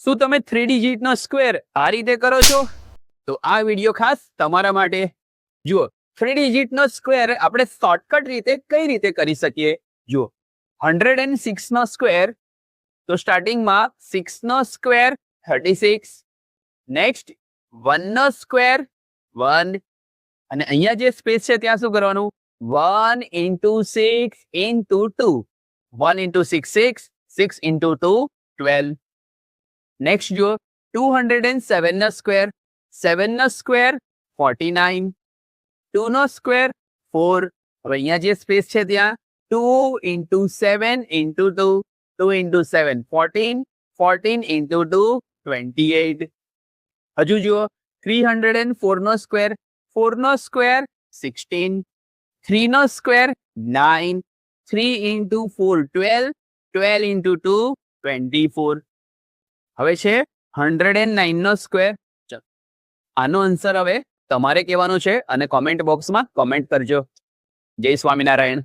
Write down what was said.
શું તમે 3 ડિજિટનો સ્ક્વેર આ રીતે કરો છો? તો આ વિડીયો ખાસ તમારા માટે. જુઓ, 3 ડિજિટનો સ્ક્વેર આપણે શોર્ટકટ રીતે કઈ રીતે કરી શકીએ. જુઓ, 106 નો સ્ક્વેર, તો સ્ટાર્ટિંગમાં 6 નો સ્ક્વેર 36, નેક્સ્ટ 1 નો સ્ક્વેર 1, અને અહીંયા જે સ્પેસ છે ત્યાં શું કરવાનું, 1 into 6 into 2, 1 into 6 6, 6 into 2 12. Next જુઓ, 207 નો સ્ક્વેર, 7 નો સ્ક્વેર 49, 2 નો સ્ક્વેર 4, હવે અહીંયા જે સ્પેસ છે ત્યાં 2 into 7 into 2, 2 into 7 14, 14 into 2 28. હજુ જુઓ, 304 નો સ્ક્વેર, 4 નો સ્ક્વેર 16, 3 નો સ્ક્વેર 9, 3 into 4 12, 12 into 2 24. હવે છે 109 નો સ્ક્વેર. ચલો, આનો આન્સર હવે તમારે કહેવાનો છે અને કોમેન્ટ બોક્સમાં કોમેન્ટ કરજો. જય સ્વામિનારાયણ.